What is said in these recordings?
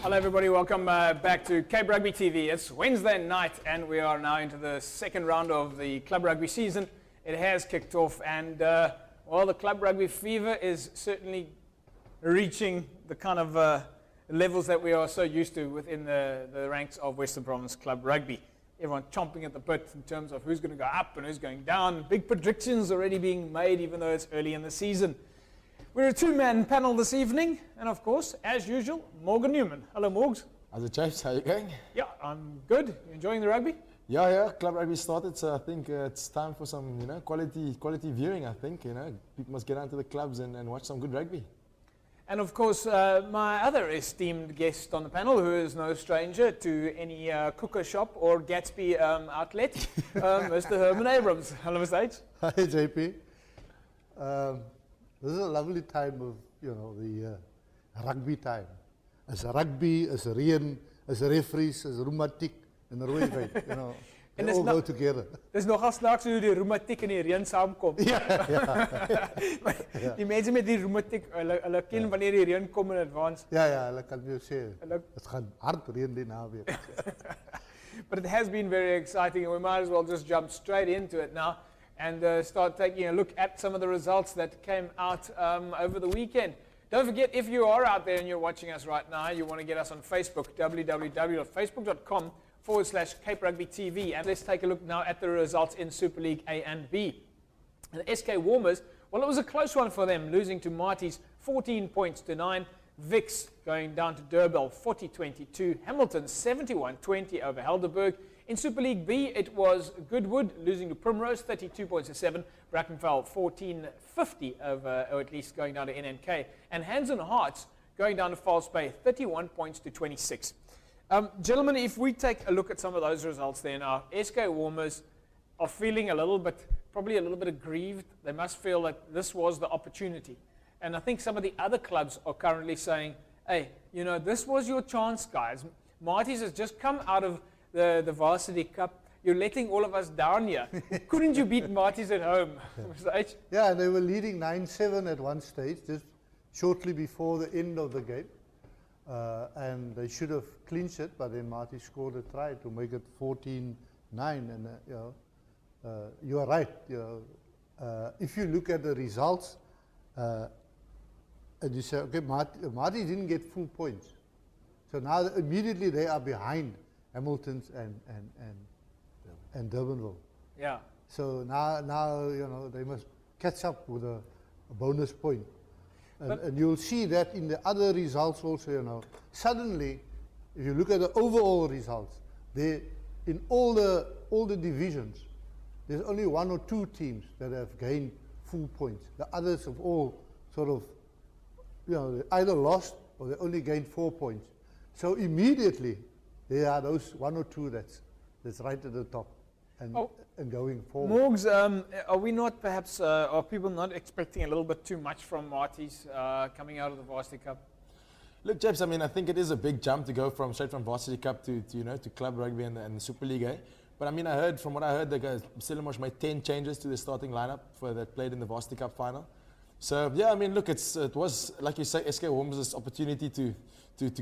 Hello everybody, welcome back to Cape Rugby TV. It's Wednesday night and we are now into the second round of the club rugby season. It has kicked off and well, the club rugby fever is certainly reaching the kind of levels that we are so used to within the ranks of Western Province Club Rugby. Everyone chomping at the bit in terms of who's going to go up and who's going down. Big predictions already being made even though it's early in the season. We're a two-man panel this evening, and of course, as usual, Morgan Newman. Hello, Morgs. How's it, James? How are you going? Yeah, I'm good. You enjoying the rugby? Yeah. Club rugby started, so I think it's time for some, quality viewing. I think, people must get onto the clubs and watch some good rugby. And of course, my other esteemed guest on the panel, who is no stranger to any cooker shop or Gatsby outlet, Mr. Herman Abrams. Hello, Mr. H. Hi, JP. This is a lovely time of, the rugby time. As a rugby, as a reën, as a referees, as a rheumatiek, en rooi wyn, they all go together. Dis nogal snaaks hoe die rheumatiek en die reën saamkom. Ja. Die mense met die rheumatiek, hulle ken wanneer die reën kom in advance. Ja, hulle kan jou sê, het gaan hard reën die naweek. But it has been very exciting and we might as well just jump straight into it now and start taking a look at some of the results that came out over the weekend. Don't forget, if you are out there and you're watching us right now, you want to get us on Facebook, www.facebook.com/Cape Rugby TV. And let's take a look now at the results in Super League A and B. And the SK Warmers, well, it was a close one for them, losing to Marties 14 points to 9. Vix going down to Durban 40-22. Hamilton 71-20 over Helderberg. In Super League B, it was Goodwood losing to Primrose 32 points to 7. Brackenfell 14-50 over, or at least going down to NNK. And Hands and Hearts going down to False Bay 31 points to 26. Gentlemen, if we take a look at some of those results there now, SK Warmers are feeling probably a little bit aggrieved. They must feel that this was the opportunity. And I think some of the other clubs are currently saying, hey, this was your chance, guys. Marties has just come out of the Varsity Cup. You're letting all of us down here. Couldn't you beat Marties at home? Yeah, they were leading 9-7 at one stage, just shortly before the end of the game. And they should have clinched it, but then Marties scored a try to make it 14-9. And you are right. If you look at the results, and you say, okay, Marties didn't get full points. So now immediately they are behind Hamilton's and Durbanville. Yeah. So now they must catch up with a bonus point. And you'll see that in the other results also, suddenly, if you look at the overall results, in all the divisions, there's only one or two teams that have gained full points. The others have all sort of, they either lost or they only gained 4 points. So immediately, there are those one or two that's right at the top and going forward. Morgs, are we not perhaps, are people not expecting a little bit too much from Marties coming out of the Varsity Cup? Look, James, I think it is a big jump to go straight from Varsity Cup to Club Rugby and the Super League A. But from what I heard, Stellenbosch made 10 changes to the starting lineup that played in the Varsity Cup final. So yeah, look, it was, like you say, SK Warmers' opportunity to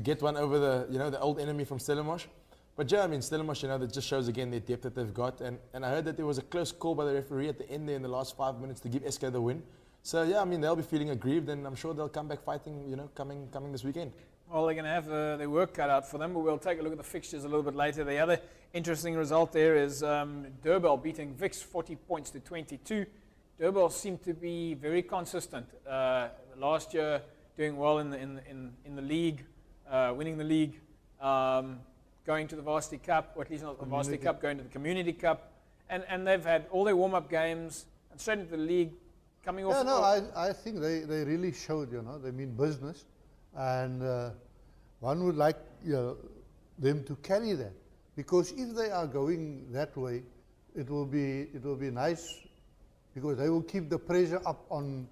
get one over the old enemy from Stellenbosch. But yeah, Stellenbosch, that just shows again the depth that they've got. And I heard that there was a close call by the referee at the end there in the last 5 minutes to give SK the win. So yeah, they'll be feeling aggrieved, and I'm sure they'll come back fighting, coming this weekend. Well, they're going to have their work cut out for them, but we'll take a look at the fixtures a little bit later. The other interesting result there is Durban beating Vix 40 points to 22. Durban seemed to be very consistent. Last year, doing well in the league, winning the league, going to the Varsity Cup, or at least not the Varsity Cup, going to the Community Cup, and they've had all their warm-up games and straight into the league, coming off. Yeah, no, I think they really showed, they mean business, and one would like them to carry that, because if they are going that way, it will be nice. Because they will keep the pressure up on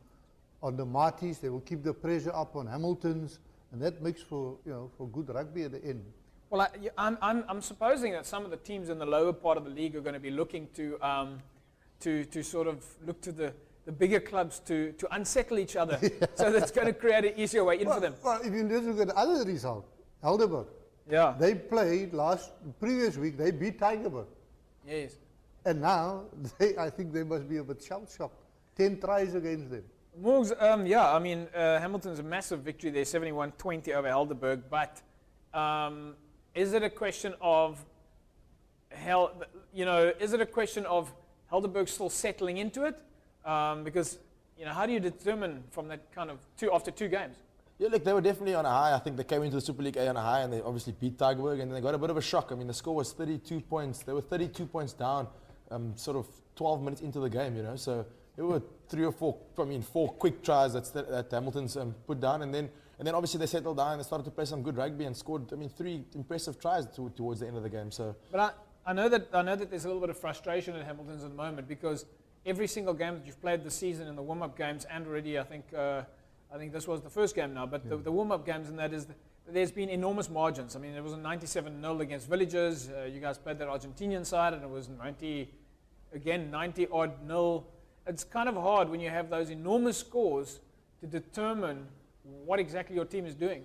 the Marties, they will keep the pressure up on Hamilton's, and that makes for good rugby at the end. Well, I'm supposing that some of the teams in the lower part of the league are going to be looking to sort of look to the bigger clubs to unsettle each other. So that's going to create an easier way in for them. Well, if you just look at the other result, Helderberg. Yeah. They played previous week, they beat Tigerberg. Yes. And now, I think they must be a bit shell-shocked. 10 tries against them. Morgs, yeah, I mean, Hamilton's a massive victory there, 71-20 over Helderberg, but is it a question of, is it a question of Helderberg still settling into it? Because, how do you determine from that kind of after 2 games? Yeah, look, they were definitely on a high. I think they came into the Super League A on a high, and they obviously beat Tigerberg, and then they got a bit of a shock. I mean, the score was 32 points. They were 32 points down, sort of 12 minutes into the game, So there were 4 quick tries that Hamilton's put down, and then obviously they settled down and they started to play some good rugby and scored, 3 impressive tries towards the end of the game. So, but I know that there's a little bit of frustration at Hamilton's at the moment because every single game that you've played this season in the warm-up games, and already I think this was the first game now, but the warm-up games, and that is there's been enormous margins. I mean, it was a 97-0 against Villagers. You guys played that Argentinian side, and it was 90-odd 0. It's kind of hard when you have those enormous scores to determine what exactly your team is doing.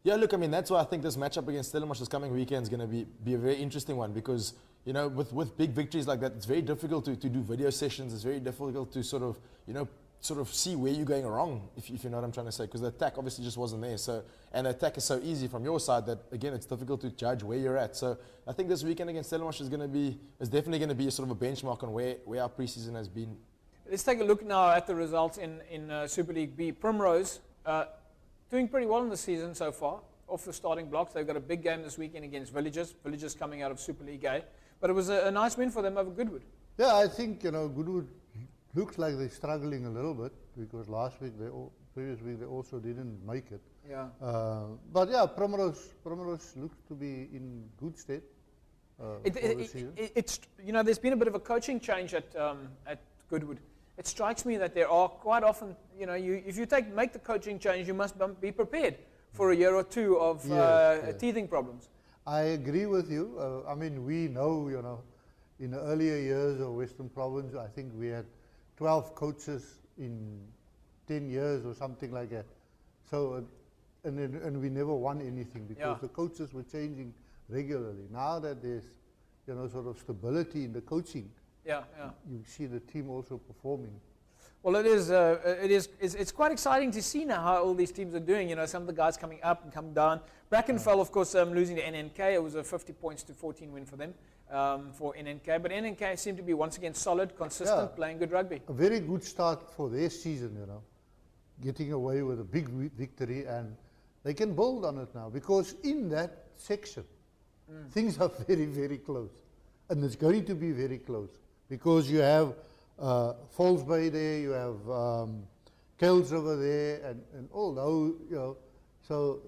Yeah, look, I mean, that's why I think this matchup against Stellenbosch this coming weekend is going to be a very interesting one because, with big victories like that, it's very difficult to do video sessions. It's very difficult to sort of see where you're going wrong, if you know what I'm trying to say, because the attack obviously just wasn't there. So, and the attack is so easy from your side that, again, it's difficult to judge where you're at. So I think this weekend against Stellenbosch is definitely going to be a sort of a benchmark on where our preseason has been. Let's take a look now at the results in Super League B. Primrose doing pretty well in the season so far, off the starting blocks. They've got a big game this weekend against Villagers. Villagers coming out of Super League A. But it was a nice win for them over Goodwood. Yeah, I think, Goodwood looks like they're struggling a little bit because previous week they also didn't make it. Yeah. But yeah, Primrose looks to be in good state. It's there's been a bit of a coaching change at Goodwood. It strikes me that there are quite often, if you make the coaching change, you must be prepared for a year or two of teething problems. I agree with you. I mean, we know, in the earlier years of Western Province, I think we had 12 coaches in 10 years or something like that. So, and we never won anything because the coaches were changing regularly. Now that there's, sort of stability in the coaching, you see the team also performing. Well, it's quite exciting to see now how all these teams are doing. Some of the guys coming up and coming down. Brackenfell, of course, losing to NNK. It was a 50 points to 14 win for them, for NNK. But NNK seemed to be once again solid, consistent, playing good rugby. A very good start for their season, getting away with a big victory, and they can build on it now because in that section, things are very, very close. And it's going to be very close because you have Falls Bay there, you have Kells over there, and all those, so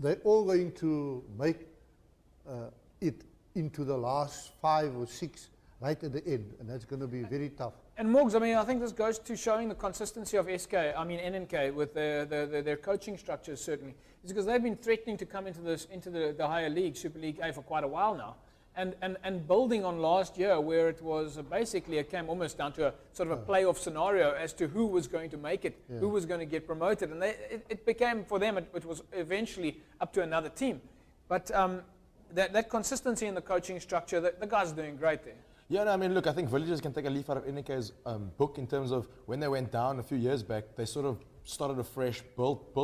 they're all going to make it into the last 5 or 6 right at the end, and that's going to be very tough. And Morgs, I mean, I think this goes to showing the consistency of NNK with their coaching structures, certainly. It's because they've been threatening to come into the higher league, Super League A, for quite a while now. And building on last year, where it was basically it came almost down to a sort of a playoff scenario as to who was going to make it, who was going to get promoted. And it became, for them, it was eventually up to another team. But that consistency in the coaching structure, the guys are doing great there. Yeah, no, I mean, look, I think Villagers can take a leaf out of NK's book in terms of when they went down a few years back, they sort of started afresh,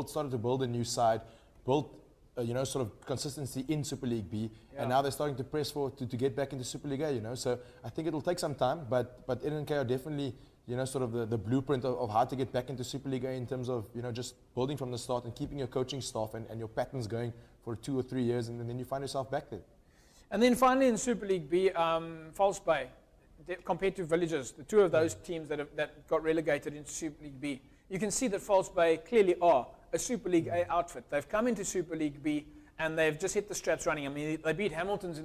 started to build a new side, built sort of consistency in Super League B, and now they're starting to press forward to get back into Super League A, So I think it'll take some time, but NNK are definitely, sort of the blueprint of how to get back into Super League A in terms of, just building from the start and keeping your coaching staff and your patterns going for 2 or 3 years, and then you find yourself back there. And then finally in Super League B, False Bay, compared to Villagers, the two of those teams that got relegated into Super League B, you can see that False Bay clearly are a Super League A outfit. They've come into Super League B and they've just hit the straps running. I mean, they beat Hamilton's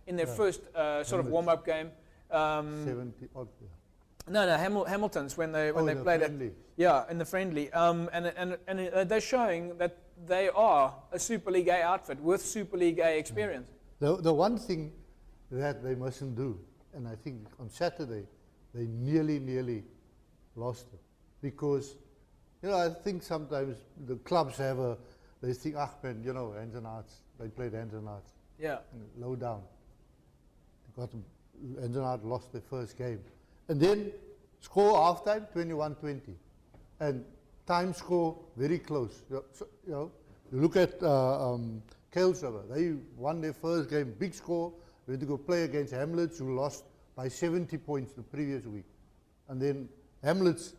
in their first sort of warm-up game. 70 odd. No, Hamilton's when they played it. Yeah, in the friendly. And they're showing that they are a Super League A outfit with Super League A experience. The one thing that they mustn't do, and I think on Saturday, they nearly lost it. Because, I think sometimes the clubs have they think, ah, man, you know, hands and hearts. They played hands and hearts. Yeah. Low down. Hands and hearts lost their first game. And then score halftime, 21-20. And time score, very close. So, you look at Kales River. They won their first game, big score. They had to go play against Hamlets, who lost by 70 points the previous week. And then Hamlets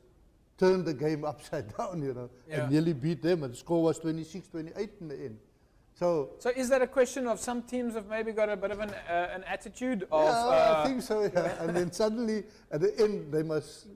turned the game upside down, and nearly beat them. And the score was 26-28 in the end. So is that a question of some teams have maybe got a bit of an attitude of? Yeah, I think so. Yeah. And then suddenly at the end they must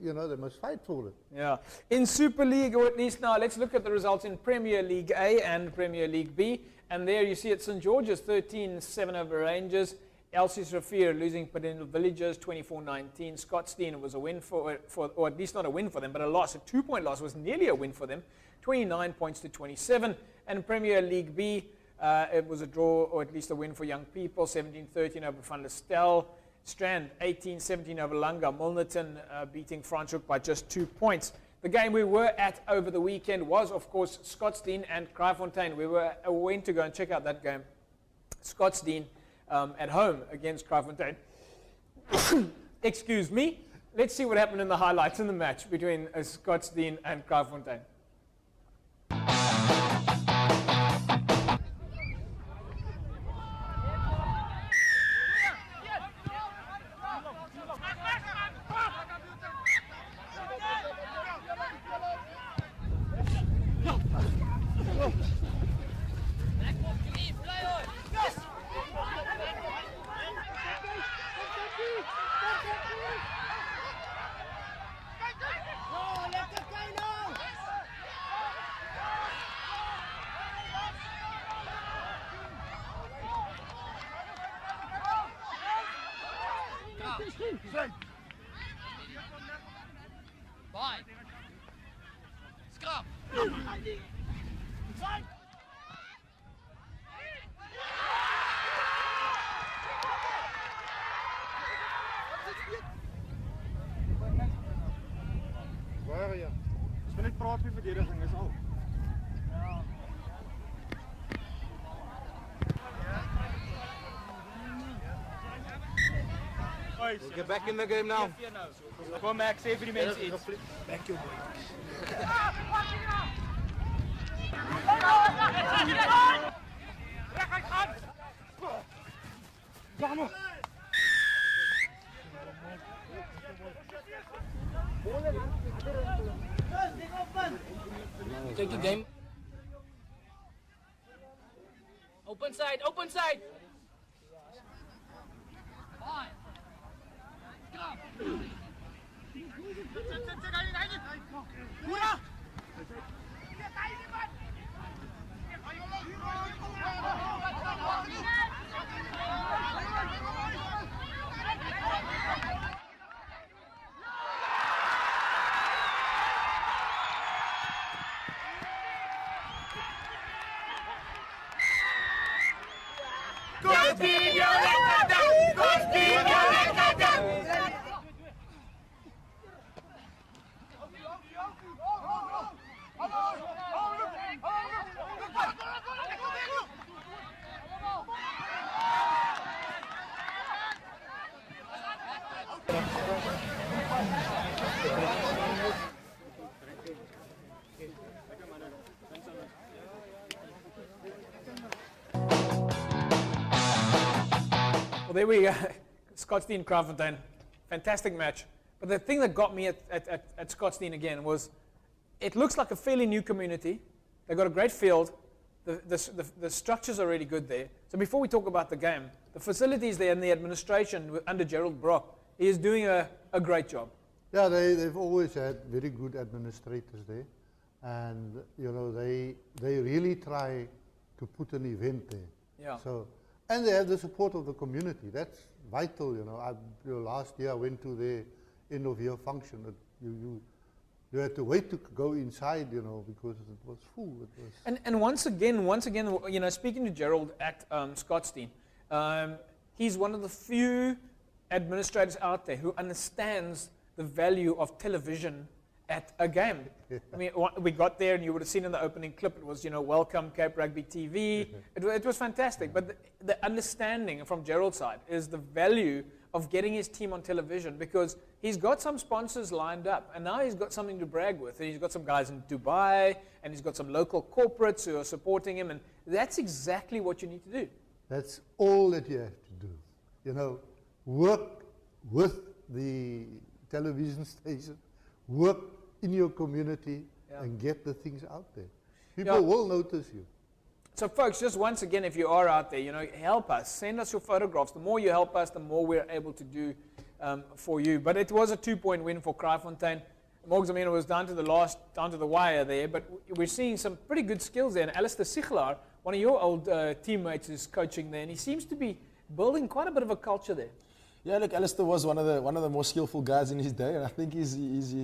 fight for it. Yeah. In Super League, or at least now, let's look at the results in Premier League A and Premier League B. And there you see it, St George's 13-7 over Rangers. Elsie's Rafir losing Penal Villagers 24-19. Scottsdene was a win for, or at least not a win for them, but a loss. A 2-point loss was nearly a win for them. 29 points to 27. And Premier League B, it was a draw, or at least a win for Young People. 17-13 over Van der Stel. Strand 18-17 over Langa. Milnerton beating Franschhoek by just 2 points. The game we were at over the weekend was, of course, Scottsdene and Kraaifontein. We went to go and check out that game. Scottsdene at home against Kraaifontein. Excuse me. Let's see what happened in the highlights in the match between Scottsdene and Kraaifontein. Bye. Scrap. Waar ja. Dis net praat met verdediging is al. We'll get back in the game now. Come on, Max, save the men's eats. Back your boy. Take the game. Open side, open side. Well, there we go. Scottsdene, Kraaifontein. Fantastic match. But the thing that got me at Scottsdene again was it looks like a fairly new community. They've got a great field. The structures are really good there. So before we talk about the game, the facilities there and the administration under Gerald Brock, he is doing a great job. Yeah, they've always had very good administrators there. And, they really try to put an event there. Yeah. So, and they have the support of the community. That's vital, last year I went to the end of year function. You had to wait to go inside, because it was full. It was and once again, speaking to Gerald at Scottsdene, he's one of the few administrators out there who understands the value of television at a game. I mean, we got there, and you would have seen in the opening clip, it was, welcome Cape Rugby TV. It was fantastic. But the understanding from Gerald's side is the value of getting his team on television, because he's got some sponsors lined up, and now he's got something to brag with. And he's got some guys in Dubai, and he's got some local corporates who are supporting him, and that's exactly what you need to do. That's all that you have to do. Work with the television station, work in your community, and get the things out there. People will notice you. So folks, just once again, if you are out there, help us. Send us your photographs. The more you help us, the more we're able to do for you. But it was a 2-point win for Kraaifontein. Morgs, it was down to the wire there, but we're seeing some pretty good skills there. And Alistair Sigelaar, one of your old teammates, is coaching there, and he seems to be building quite a bit of a culture there. Yeah, look, Alistair was one of the more skillful guys in his day, and I think he's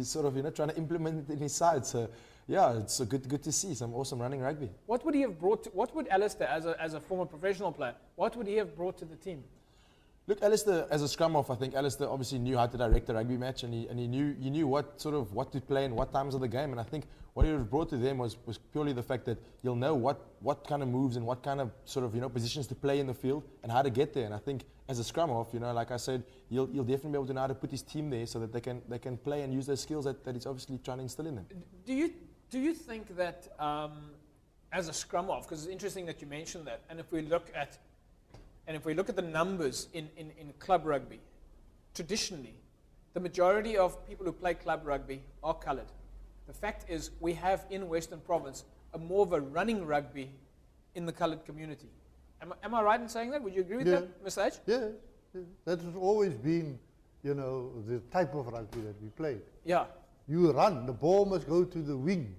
sort of trying to implement it in his side. So yeah, it's good to see some awesome running rugby. What would he have brought? What would Alistair, as a former professional player, what would he have brought to the team? Look, Alistair, as a scrum half, I think Alistair obviously knew how to direct a rugby match, and he knew what to play and what times of the game. And I think what he would have brought to them was purely the fact that you'll know what kind of moves and what kind of positions to play in the field and how to get there. And I think as a scrum half, like I said, you'll definitely be able to know how to put his team there so that they can play and use those skills that he's obviously trying to instill in them. Do you think that as a scrum half, because it's interesting that you mentioned that, and if we look at the numbers in club rugby, traditionally, the majority of people who play club rugby are coloured. The fact is, we have in Western Province more of a running rugby in the coloured community. Am I right in saying that? Would you agree with that, Mr. H? Yeah, that has always been, the type of rugby that we played. Yeah. You run, the ball must go to the wing,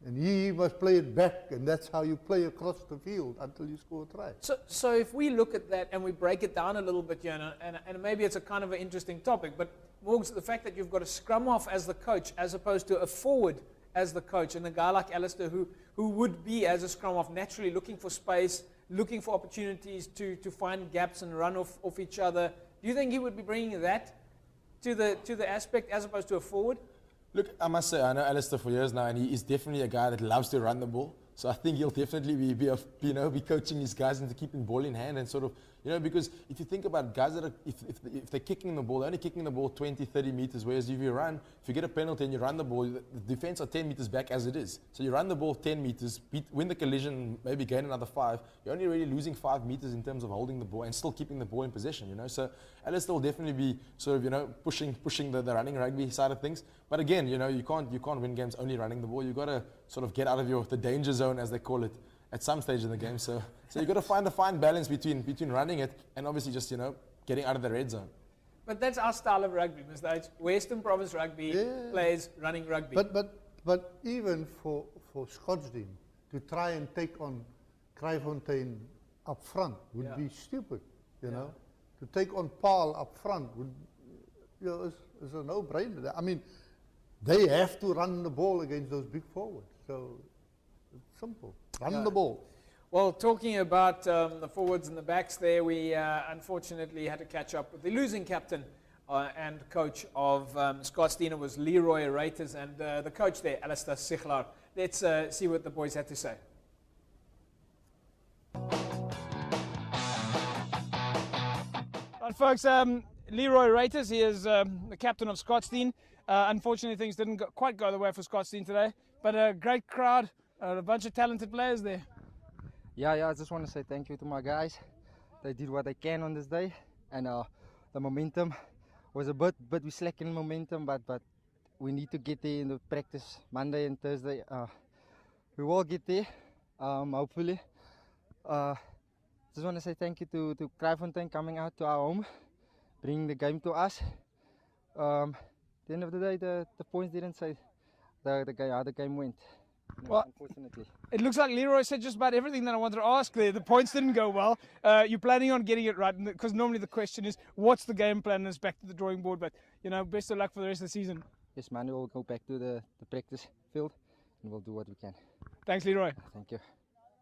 and he must play it back, and that's how you play across the field until you score a try. So if we look at that and we break it down a little bit, and maybe it's a kind of an interesting topic, but Morgs, the fact that you've got a scrum half as the coach as opposed to a forward as the coach, and a guy like Alistair who would be, as a scrum half, naturally looking for space, looking for opportunities to find gaps and run off each other, do you think he would be bringing that to the aspect as opposed to a forward? Look, I must say, I know Alistair for years now, and he is definitely a guy that loves to run the ball. So I think he'll definitely be coaching his guys into keeping the ball in hand and because if you think about guys that are, if they're kicking the ball, they're only kicking the ball 20, 30 meters, whereas if you get a penalty and you run the ball, the defense are 10 meters back as it is. So you run the ball 10 meters, win the collision, maybe gain another 5. You're only really losing 5 meters in terms of holding the ball and still keeping the ball in possession, So Alistair will definitely be pushing the running rugby side of things. But again, you can't win games only running the ball. You've got to get out of the danger zone, as they call it, at some stage in the game. So you've got to find a fine balance between running it and obviously just, getting out of the red zone. But that's our style of rugby, Mr. H. Western Province rugby plays running rugby. But even for Scottsdene to try and take on Kraaifontein up front would be stupid, To take on Paarl up front would, is a no-brainer. I mean, they have to run the ball against those big forwards. So it's simple. Run the ball. Well, talking about the forwards and the backs there, we unfortunately had to catch up with the losing captain and coach of Scottsdene. It was Leroy Reiters, and the coach there, Alistair Sigelaar. Let's see what the boys had to say. Right, folks, Leroy Reiters, he is the captain of Scottsdene. Unfortunately, things didn't quite go the way for Scottsdene today, but a great crowd, a bunch of talented players there. Yeah, I just want to say thank you to my guys. They did what they can on this day, and the momentum was a bit we slacking momentum, but we need to get there in the practice Monday and Thursday. We will get there, hopefully. Just want to say thank you to Kraaifontein coming out to our home, bringing the game to us. At the end of the day, the points didn't say how the game went. Well, unfortunately. It looks like Leroy said just about everything that I wanted to ask there. The points didn't go well. You're planning on getting it right, because normally the question is, what's the game plan? And it's back to the drawing board. But, best of luck for the rest of the season. Yes, man, we'll go back to the practice field and we'll do what we can. Thanks, Leroy. Thank you.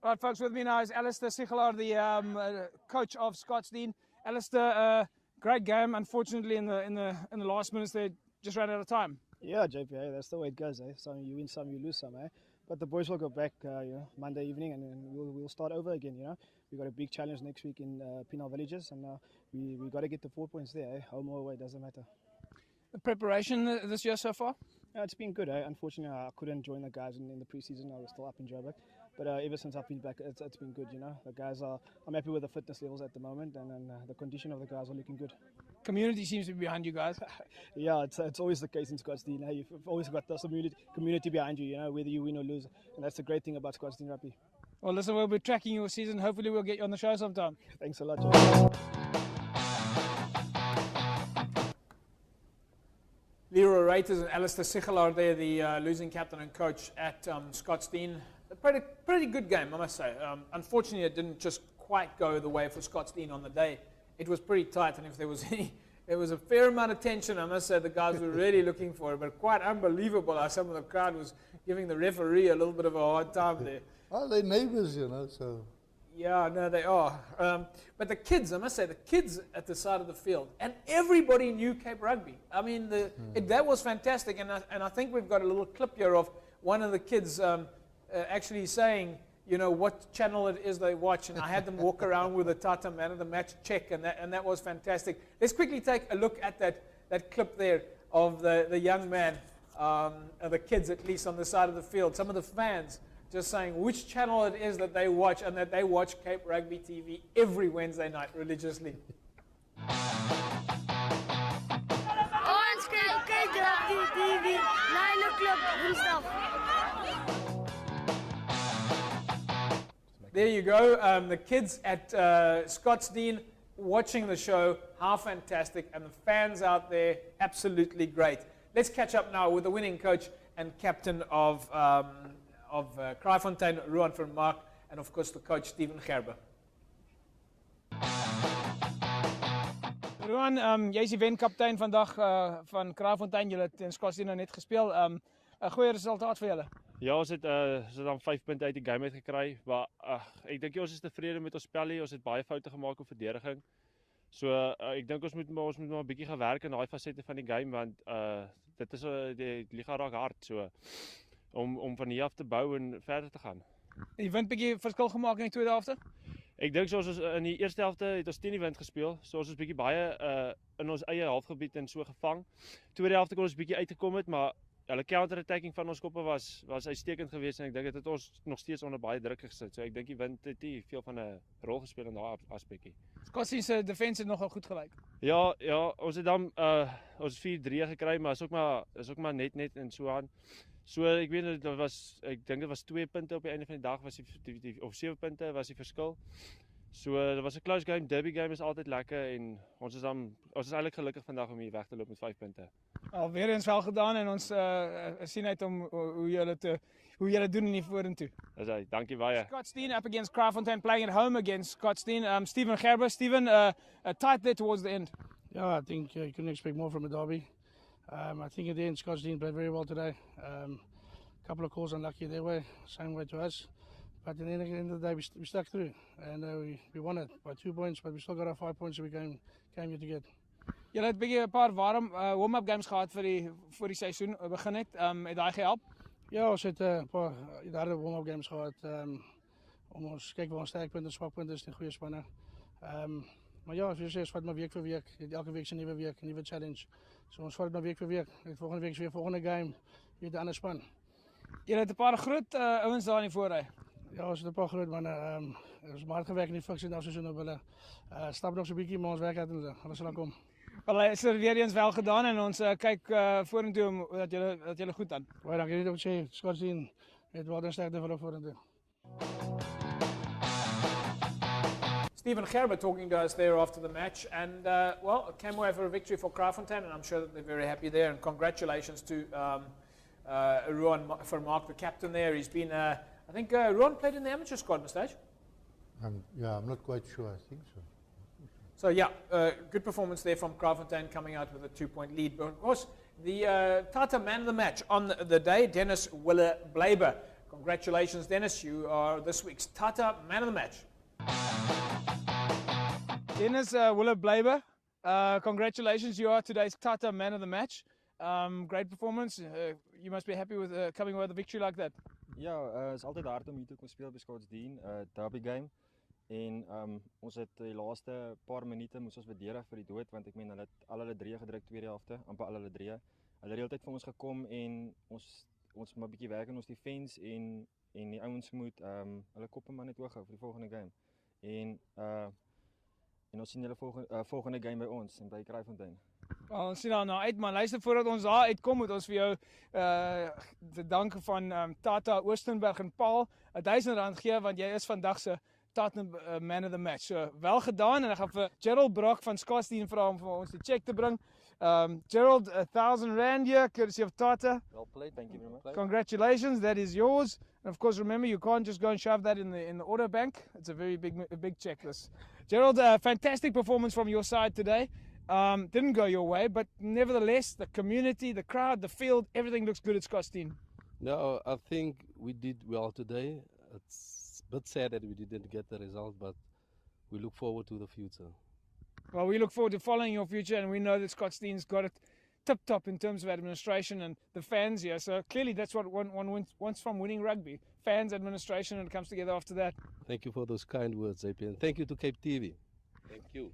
All right, folks, with me now is Alistair Sigelaar, the coach of Scottsdene. Alistair, great game. Unfortunately, in the last minutes, they just ran out of time. Yeah, JPA, that's the way it goes, eh? Some you win some, you lose some, eh? But the boys will go back, Monday evening, and then we'll start over again. We've got a big challenge next week in Penal Villages, and we got to get the 4 points there, eh? Home or away, doesn't matter. The preparation this year so far? It's been good, eh? Unfortunately, I couldn't join the guys in the preseason. I was still up in Joburg. But ever since I've been back, it's been good, The guys I'm happy with the fitness levels at the moment, and the condition of the guys are looking good. Community seems to be behind you guys. Yeah, it's always the case in Scottsdene. You've always got this community behind you, whether you win or lose. And that's the great thing about Scottsdene Rugby. Well, listen, we'll be tracking your season. Hopefully we'll get you on the show sometime. Thanks a lot, Joe. Leroy Reiters and Alistair Sichel are there, the losing captain and coach at Scottsdene. A pretty good game, I must say. Unfortunately, it didn't just quite go the way for Scottsdene on the day. It was pretty tight, and if there was a fair amount of tension, I must say the guys were really looking for it, but quite unbelievable how some of the crowd was giving the referee a little bit of a hard time there. Well, they're neighbors, so... Yeah, no, they are. But the kids, I must say, the kids at the side of the field, and everybody knew Cape Rugby. I mean, that was fantastic, and I think we've got a little clip here of one of the kids actually saying, what channel it is they watch, and I had them walk around with a Tata Man of the Match check, and that was fantastic. Let's quickly take a look at that clip there of the young man, the kids at least on the side of the field, some of the fans just saying which channel it is that they watch, and that they watch Cape Rugby TV every Wednesday night religiously. Ons kyk Rugby TV 9 o'clock Woensdag. There you go, the kids at Scottsdene watching the show, how fantastic, and the fans out there, absolutely great. Let's catch up now with the winning coach and captain of Kraaifontein, Ruan van Mark, and of course the coach, Stephen Gerber. Ruan, jy is die wenkaptein vandag van Kraaifontein. Julle het in Scottsdene net gespeel. 'n Goeie resultaat vir julle. Ja, ons het dan 5 punte uit die game uit gekry, maar ek dink ons is tevrede met ons spellie. Ons het baie foute gemaak op verdediging. So ek dink ons moet maar 'n bietjie gaan werk in daai fasette van die game, want dit is die liga raak hard, so om van hier af te bou en verder te gaan. Die wind bietjie verskil gemaak in die tweede helfte? Ek dink soos ons in die eerste helfte het ons teen die wind gespeel, so ons is bietjie baie in ons eie halfgebied en so gevang. Tweede helfte kon ons bietjie uitgekom het, maar hulle counter-attacking van ons koppe was uitstekend geweest, en ek dink dit het ons nog steeds onder baie druk gesit. So ek dink die wind het nie veel van 'n rol gespeel in daai aspekkie. Scottsdene se defense het nogal goed gelyk. Ja, ons het dan ons 4-3 gekry, maar is ook maar net en so aan. So ek weet ek dink dit was 2 punte op die einde van die dag, of 7 punte was die verskil. So dit was 'n close game. Derby game is altyd lekker, en ons is eintlik gelukkig vandag om hier weg te loop met 5 punte. Alweer eens wel gedaan, en ons sien uit om hoe julle doen in die vorentoe. Dis hy. Dankie baie. Scottsdene up against Kraaifontein, playing at home against Scottsdene. Stephen Gerber. Stephen, tight there towards the end. Yeah, I think you couldn't expect more from a derby. I think at the end, Scottsdene played very well today. A couple of calls unlucky their way, same way to us. But at the end of the day, we stuck through, and we won it by 2 points, but we still got our 5 points that we came here to get. Julle het 'n paar warm-up games gehad voor die seisoen begin het. Het daai gehelp? Ja, ons het 'n paar harde warm-up games gehad. Om ons kyk waar ons sterkpunte en swakpunte is in goeie spanne. Maar ja, soos jy sê, ons vat maar week vir week. Elke week is 'n nuwe week, 'n nuwe challenge. So ons vat dit maar week vir week. Volgende week is weer volgende game, weer 'n ander span. Julle het 'n paar groot ouens daar in die voorry. Ja, ons het 'n paar groot manne. Ons het hard gewerk in die fiksie nou seisoen op hulle. Stap nog so 'n bietjie, maar ons werk uit hulle. Hulle sal kom. Wel, is er weer eens wel gedaan, en ons kyk vorentoe dat julle goed aan. Baie dankie. Net om te sê, Scottsdene het wel 'n sterkte vir vorentoe. Stephen Gerber talking to us there after the match, and well, it came away for a victory for Kraaifontein, and I'm sure that they're very happy there, and congratulations to Ruan van Mark, the captain there. He's been, I think Ruan played in the amateur squad, Mr. Yeah, I'm not quite sure, I think so. So yeah, good performance there from Kraaifontein, coming out with a 2-point lead. But of course, the Tata man of the match on the day, Dennis Wille-Bleiber. Congratulations, Dennis. You are this week's Tata man of the match. Dennis Wille-Bleiber, congratulations. You are today's Tata man of the match. Great performance. You must be happy with coming away with a victory like that. Ja, is altyd hard om hier te kom speel by Scotsdene, derby game. En ons het die laaste paar minute moes ons verdedig vir die dood, want ek meen hulle het al hulle drie gedruk tweede helfte, amper al hulle drie. Hulle het die hele tyd vir ons gekom en ons maar 'n bietjie werk in ons defense en die ouens moet hulle koppe maar net hoog hou vir die volgende game. En ons sien hulle volgende game by ons en by Kraaifontein. Ons sien daarna uit, man. Luister, voordat ons daar uitkom, moet ons vir jou te danke van Tata Oostenberg en Paul R1000 gee, want jy is vandag se Tottenham man of the match. So, wel gedaan, en ek gaan vir Gerald Brock van Scotsdene vra om vir ons die check te bring. Gerald, R1,000 here, courtesy of Tata. Well played, thank you very much. Congratulations, that is yours. And of course, remember, you can't just go and shove that in the auto bank. It's a very big check list. Gerald, fantastic performance from your side today. Didn't go your way, but nevertheless, the community, the crowd, the field, everything looks good at Scotsdene. No, I think we did well today. It's a bit sad that we didn't get the result, but we look forward to the future. Well, we look forward to following your future, and we know that Scotsdene's got it tip-top in terms of administration and the fans here. So clearly that's what one wants from winning rugby. Fans, administration, and it comes together after that. Thank you for those kind words, JP, and thank you to Cape TV. Thank you.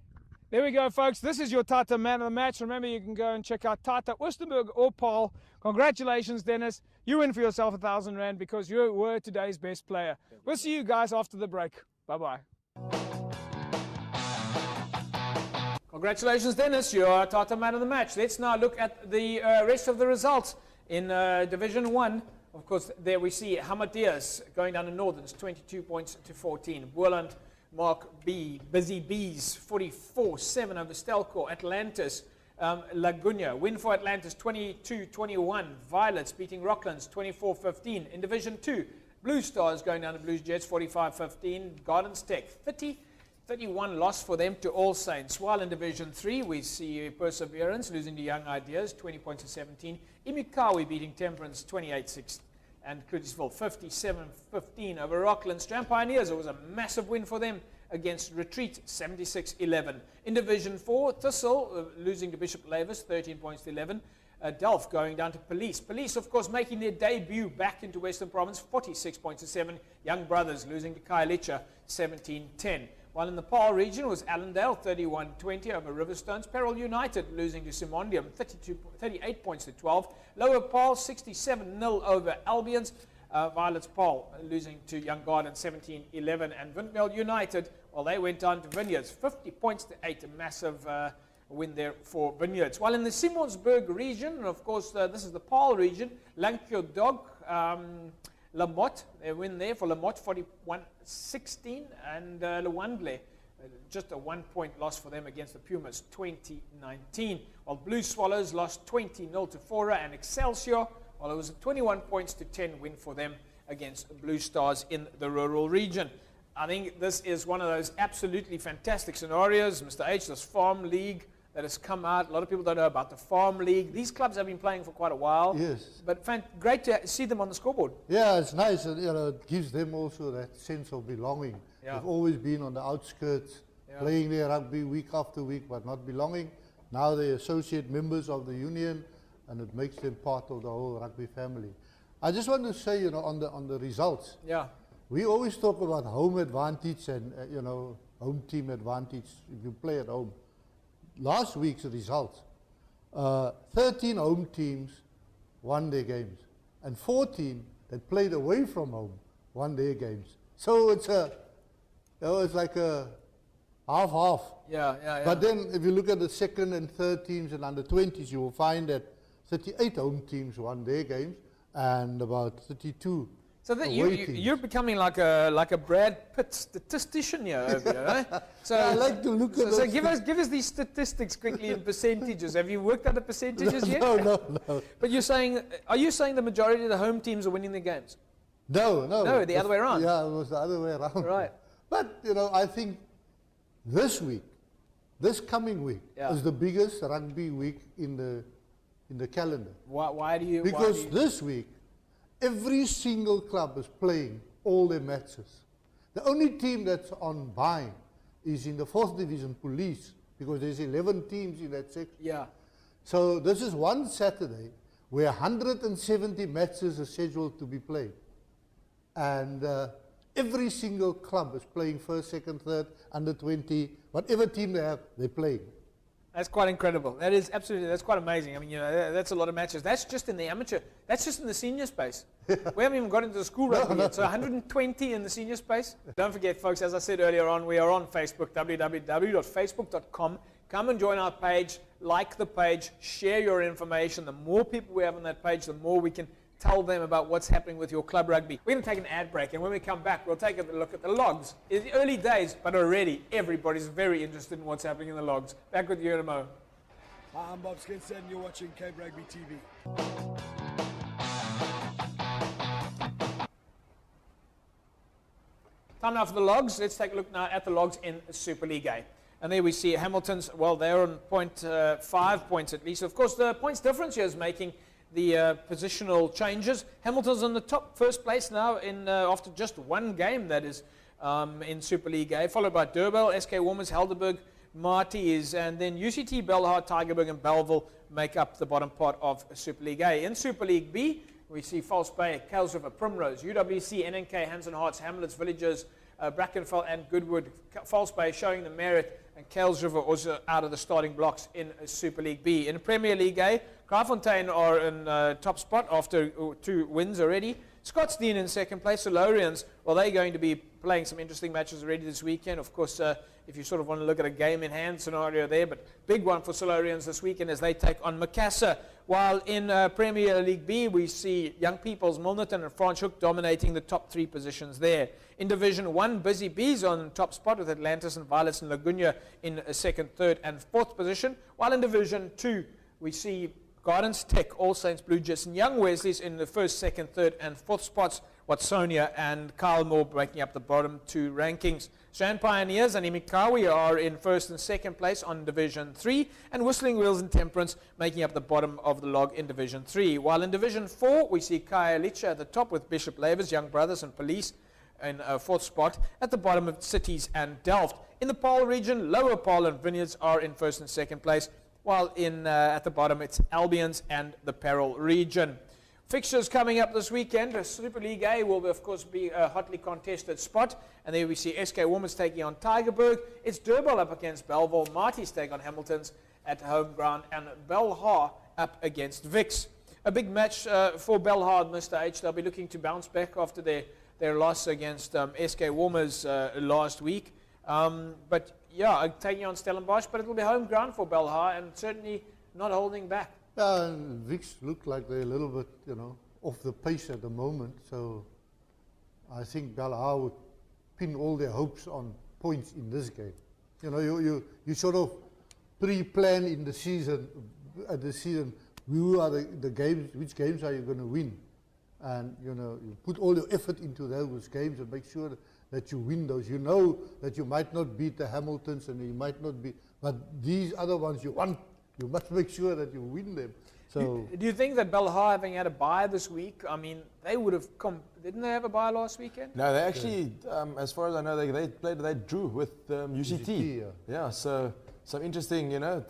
There we go, folks. This is your Tata man of the match. Remember, you can go and check out Tata Oostenberg or Paul. Congratulations, Dennis. You win for yourself R1,000 because you were today's best player. We'll see you guys after the break. Bye-bye. Congratulations, Dennis. You are Tata man of the match. Let's now look at the rest of the results in Division 1. Of course, there we see Hamadias going down to Northerns, 22 points to 14. Boland, Mark B, Busy Bees, 44-7 over Stelkor. Atlantis, Laguna, win for Atlantis, 22-21. Violets beating Rocklands, 24-15. In Division 2, Blue Stars going down to Blues Jets, 45-15. Gardens Tech, 30-31 loss for them to All Saints. While in Division 3, we see Perseverance losing to Young Ideas, 20 points to 17. Imikawi beating Temperance, 28-6. And Cootersville 57-15 over Rockland. Strand Pioneers, it was a massive win for them against Retreat, 76-11. In Division 4, Thistle losing to Bishop Lavis, 13 points to 11. Delft going down to Police. Police, of course, making their debut back into Western Province, 46 points to 7. Young Brothers losing to Khayelitsha, 17-10. While in the PAL region was Allendale, 31-20 over Riverstones. Peril United losing to Simondium, 38 points to 12. Lower PAL, 67-0 over Albions. Violets PAL losing to Young Garden, 17-11. And Windmill United, well, they went down to Vineyards, 50 points to 8. A massive win there for Vineyards. While in the Simonsburg region, and of course, this is the PAL region, Lankyo Dog, Lamotte, they win there for Lamotte, 41-16, and Lewandle, just a 1-point loss for them against the Pumas, 2019. While Blue Swallows lost 20-0 to Fora, and Excelsior, well, it was a 21 points to 10 win for them against Blue Stars in the rural region. I think this is one of those absolutely fantastic scenarios. Mr. H, this Farm League that has come out. A lot of people don't know about the Farm League. These clubs have been playing for quite a while. Yes. But great to see them on the scoreboard. Yeah, it's nice. It gives them also that sense of belonging. Yeah. They've always been on the outskirts, playing their rugby week after week, but not belonging. Now they're associate members of the union, and it makes them part of the whole rugby family. I just want to say, on the results. Yeah. We always talk about home advantage and, home team advantage if you play at home. Last week's results, 13 home teams won their games, and 14 that played away from home won their games. So it's like a half-half. Yeah. But then if you look at the second and third teams and under 20s, you will find that 38 home teams won their games and about 32. So that you're becoming like a Brad Pitt statistician here, over here, right? So I like to look at. So give us these statistics quickly in percentages. Have you worked out the percentages yet? No. But are you saying the majority of the home teams are winning their games? No. No, the other way around. Yeah, it was the other way around. Right. But I think this coming week, is the biggest rugby week in the calendar. Why do you? Because this week, every single club is playing all their matches. The only team that's on bye is in the 4th Division Police, because there's 11 teams in that section. Yeah. So this is one Saturday where 170 matches are scheduled to be played. And every single club is playing first, second, third, under 20, whatever team they have, they're playing. That's quite incredible. That is absolutely, that's quite amazing. I mean, you know, that's a lot of matches. That's just in the amateur. That's just in the senior space. We haven't even got into the school rugby yet. So 120 in the senior space. Don't forget, folks, as I said earlier on, we are on Facebook, www.facebook.com. Come and join our page, like the page, share your information. The more people we have on that page, the more we can tell them about what's happening with your club rugby. We're going to take an ad break, and when we come back, we'll take a look at the logs. It's early days, but already everybody's very interested in what's happening in the logs. Back with you in a moment. Hi, I'm Bob Skinson, and you're watching Cape Rugby TV. Time now for the logs. Let's take a look now at the logs in Super League A. And there we see Hamilton's, well, they're on 5 points at least. Of course, the points difference here is making the positional changes. Hamilton's on the top, first place now in after just one game, that is, in Super League A, followed by Durban, SK Warmers, Helderberg, Marties, and then UCT, Belhar, Tygerberg, and Bellville make up the bottom part of Super League A. In Super League B, we see False Bay, Kales River, Primrose, UWC, NNK, Hanson Hearts, Hamlets, Villagers, Brackenfell, and Goodwood. False Bay showing the merit, and Kales River also out of the starting blocks in Super League B. In Premier League A, Kraaifontein are in top spot after 2 wins already. Scottsdene in second place. Solarians, well, they're going to be playing some interesting matches already this weekend. Of course, if you sort of want to look at a game in hand scenario there, but big one for Solarians this weekend as they take on Macassar. While in Premier League B, we see Young People's, Milnerton, and Franschhoek dominating the top 3 positions there. In Division 1, Busy Bees on top spot with Atlantis and Violets and Laguna in second, third, and fourth position. While in Division 2, we see Gardens Tech, All Saints, Blue Jays, and Young Wesley's in the first, second, third, and fourth spots. Watsonia and Kylemore breaking up the bottom 2 rankings. Strand Pioneers and Imikawi are in first and second place on Division 3, and Whistling Wheels and Temperance making up the bottom of the log in Division 3. While in Division 4, we see Khayelitsha at the top with Bishop Lavers, Young Brothers, and Police in fourth spot. At the bottom of Cities and Delft. In the Paarl region, Lower Paarl and Vineyards are in first and second place, while in at the bottom it's Albions and the Parel region. Fixtures coming up this weekend. Super League A will, of course, be a hotly contested spot. And there we see SK Warmers taking on Tygerberg. It's Durban up against Bellville. Marties take on Hamilton's at home ground. And Belhar up against Vix. A big match for Belhar, Mr. H. They'll be looking to bounce back after their loss against SK Warmers last week. But yeah, taking on Stellenbosch. But it will be home ground for Belhar and certainly not holding back. Yeah, and Vix look like they're a little bit, you know, off the pace at the moment. So I think Belhar would pin all their hopes on points in this game. You know, you sort of pre-plan in the season, who are the games, which games are you going to win? And, you know, you put all your effort into those games and make sure that you win those. You know that you might not beat the Hamiltons and you might not be, but these other ones you must make sure that you win them. So, do you think that Belhar, having had a bye this week, I mean, they would have didn't they have a bye last weekend? No, they actually, as far as I know, they drew with UCT. Yeah, so some interesting, you know,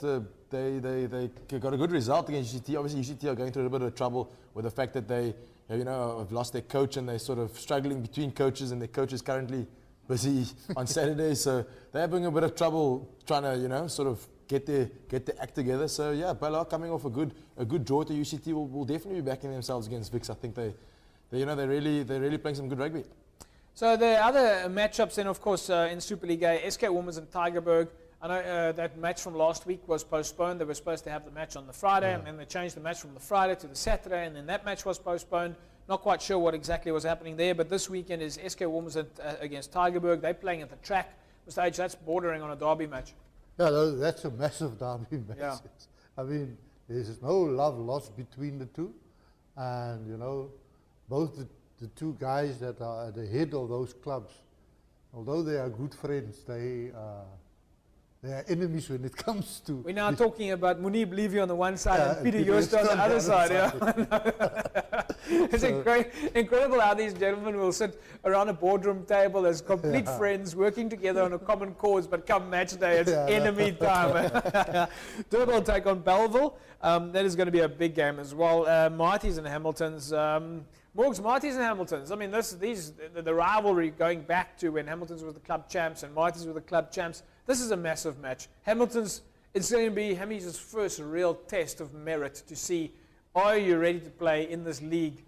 they got a good result against UCT. Obviously, UCT are going through a little bit of trouble with the fact that they, you know, have lost their coach and they're sort of struggling between coaches, and their coach is currently busy on Saturday, so they're having a bit of trouble trying to, you know, sort of get their act together. So yeah, Belhar coming off a good draw to UCT will definitely be backing themselves against Vix. I think they're really playing some good rugby. So the other matchups then, of course, in Super League A, SK Warmers and Tygerberg. I know that match from last week was postponed. They were supposed to have the match on the Friday, and then they changed the match from the Friday to the Saturday, and then that match was postponed. Not quite sure what exactly was happening there, but this weekend is SK Warmers against Tygerberg. They're playing at the track. Mr. H, that's bordering on a derby match. Yeah, that's a massive derby match. Yeah. I mean, there's no love lost between the two. And, you know, both the two guys that are at the head of those clubs, although they are good friends, they are enemies when it comes to... We're now talking about Munib Levy on the one side and Peter Joost on the other side. Yeah. It's incredible how these gentlemen will sit around a boardroom table as complete friends, working together on a common cause, but come match day, it's enemy time. Durban take on Belleville. That is going to be a big game as well. Marties and Hamiltons. Morgs, Marties and Hamiltons. I mean, the rivalry going back to when Hamiltons were the club champs and Marties were the club champs. This is a massive match. Hamiltons, it's going to be Hammies' first real test of merit to see, are you ready to play in this league?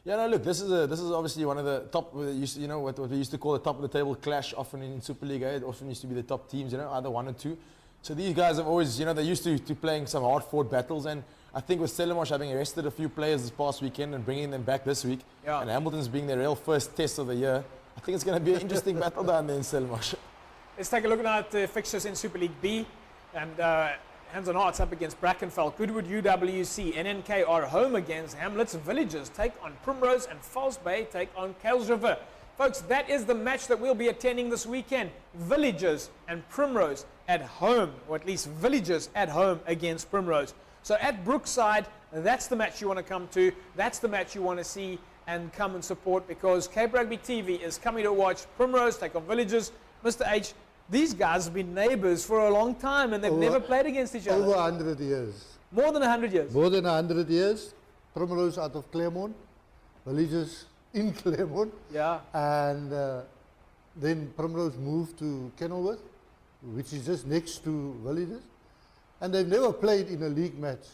Yeah, no, look, this is obviously one of the top, you know, what we used to call the top of the table clash often in Super League. It often used to be the top teams, you know, either one or two. So these guys have always, you know, they're used to playing some hard-fought battles. And I think with Stellenbosch having arrested a few players this past weekend and bringing them back this week, and Hamilton's being their real first test of the year, I think it's going to be an interesting battle down there in Stellenbosch. Let's take a look now at the fixtures in Super League B. And hands on hearts up against Brackenfell. Goodwood UWC. NNK are home against Hamlets. Villagers take on Primrose, and False Bay take on Kales River. Folks, that is the match that we'll be attending this weekend. Villagers and Primrose at home, or at least Villagers at home against Primrose. So at Brookside, that's the match you want to come to. That's the match you want to see and come and support, because Cape Rugby TV is coming to watch Primrose take on Villagers. Mr. H, these guys have been neighbours for a long time and they've never played against each other. Over 100 years. More than 100 years? More than 100 years. Primrose out of Claremont. Villagers in Claremont. Yeah. And then Primrose moved to Kenilworth, which is just next to Villagers. And they've never played in a league match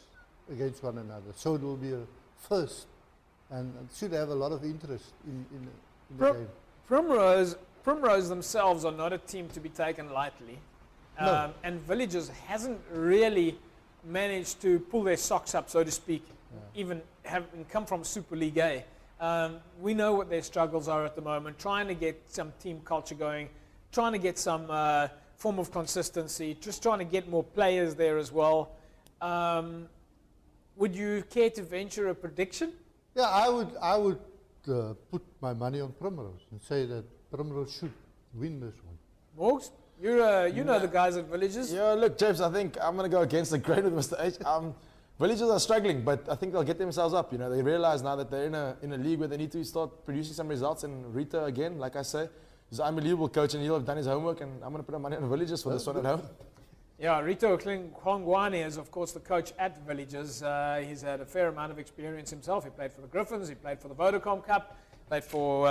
against one another. So it will be a first. And it should have a lot of interest in the game. Primrose themselves are not a team to be taken lightly. No. And Villagers hasn't really managed to pull their socks up, so to speak, even having come from Super League A. We know what their struggles are at the moment, trying to get some team culture going, trying to get some form of consistency, just trying to get more players there as well. Would you care to venture a prediction? Yeah, I would put my money on Primrose and say that Primrose should win this one. Morgs, you know the guys at Villagers. Yeah, look, James, I think I'm going to go against the grain with Mr. H. Villagers are struggling, but I think they'll get themselves up. You know, they realize now that they're in a league where they need to start producing some results. And Rita, again, like I say, is an unbelievable coach, and he'll have done his homework. And I'm going to put money on Villagers for this one at home. Yeah, Rito Kwangwane is, of course, the coach at Villagers. He's had a fair amount of experience himself. He played for the Griffins. He played for the Vodacom Cup. Played for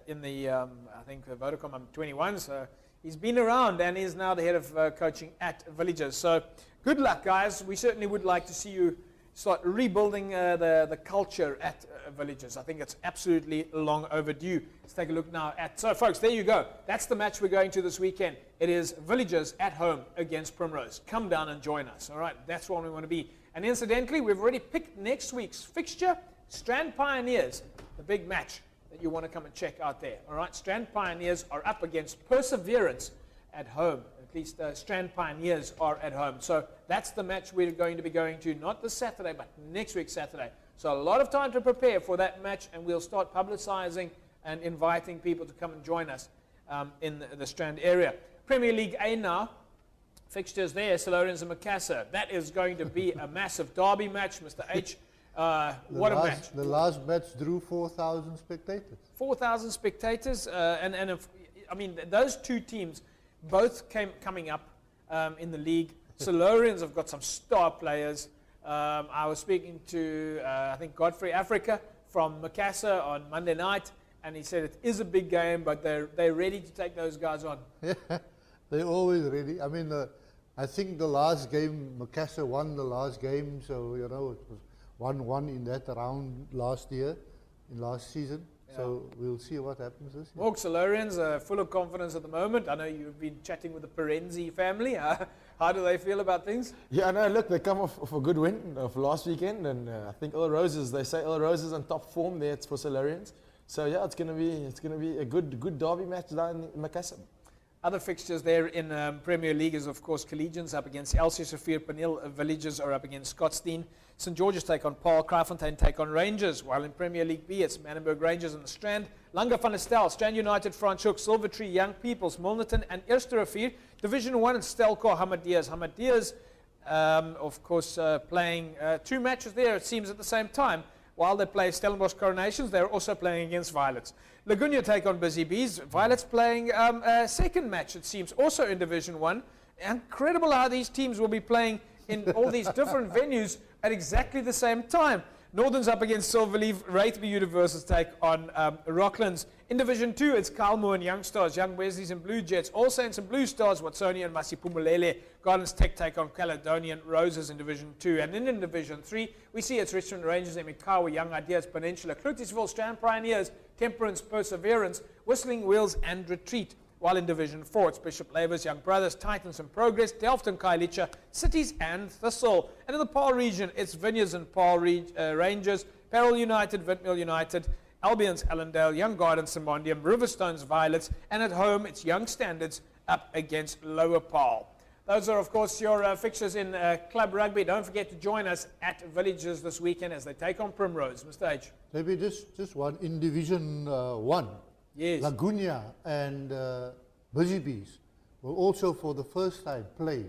in the I think the Vodacom under 21. So he's been around and is now the head of coaching at Villagers. So good luck, guys. We certainly would like to see you start rebuilding the culture at Villagers. I think it's absolutely long overdue. Let's take a look now at. So, folks, there you go. That's the match we're going to this weekend. It is Villagers at home against Primrose. Come down and join us. All right, that's where we want to be. And incidentally, we've already picked next week's fixture. Strand Pioneers, the big match that you want to come and check out there. All right, Strand Pioneers are up against Perseverance at home. At least Strand Pioneers are at home. So that's the match we're going to be going to, not this Saturday, but next week Saturday. So a lot of time to prepare for that match, and we'll start publicizing and inviting people to come and join us in the Strand area. Premier League A now. Fixtures there, Silurians and Macassar. That is going to be a massive derby match, Mr. H. What a match. The last match drew 4,000 spectators. 4,000 spectators. I mean, those two teams both coming up in the league. Silurians have got some star players. I was speaking to, I think, Godfrey Africa from Macassar on Monday night, and he said it is a big game, but they're ready to take those guys on. Yeah, they're always ready. I mean, I think the last game, Macassar won the last game, so, you know, it was 1-1 in that round last season. Yeah. So we'll see what happens this year. Silurians are full of confidence at the moment. I know you've been chatting with the Perenzi family. How do they feel about things? Yeah, no, look, they come off a good win of last weekend, and I think Earl Roses, they say Earl Roses on top form there. It's for Silurians. So yeah, it's gonna be a good derby match down in Macassar. Other fixtures there in Premier League is, of course, Collegians up against Elsie Sophia Panil. Villagers are up against Scottsdene. St. George's take on Paarl. Kraaifontein take on Rangers. While in Premier League B, it's Manenberg Rangers and the Strand. Langa van der Stel, Strand United, Franschhoek, Silvertree, Young Peoples, Milnerton and Eerste Rivier. Division 1 and Stelkor, Hamadias. Hamadias, of course, playing two matches there, it seems, at the same time. while they play Stellenbosch Coronations, they're also playing against Violets. Laguna take on Busy Bees. Violets playing a second match, it seems, also in Division 1. Incredible how these teams will be playing in all these different venues at exactly the same time. Northern's up against Silverleaf. Rugby Universal's take on Rocklands. In Division 2, it's Kalmo and Young Stars, Young Wesleys and Blue Jets. All Saints and Blue Stars, Watsonia and Masiphumelele. Gardens Tech take on Caledonian Roses in Division 2. And then in Division 3, we see it's Richmond Rangers and Mikawa, Young Ideas, Peninsula, Cloetisville, Strand Pioneers, Temperance, Perseverance, Whistling Wheels and Retreat. While in Division 4, it's Bishop Lavers, Young Brothers, Titans and Progress, Delft and Kailicha, Cities and Thistle. And in the Paarl region, it's Vineyards and Paarl Rangers, Peril United, Vintmill United, Albion's Allendale, Young Gardens, Simondium, Riverstone's Violets, and at home, it's Young Standards up against Lower Paarl. Those are, of course, your fixtures in club rugby. Don't forget to join us at Villages this weekend as they take on Primrose. Mr. H. Maybe just one in Division 1. Yes. Laguna and Busy Bees will also for the first time play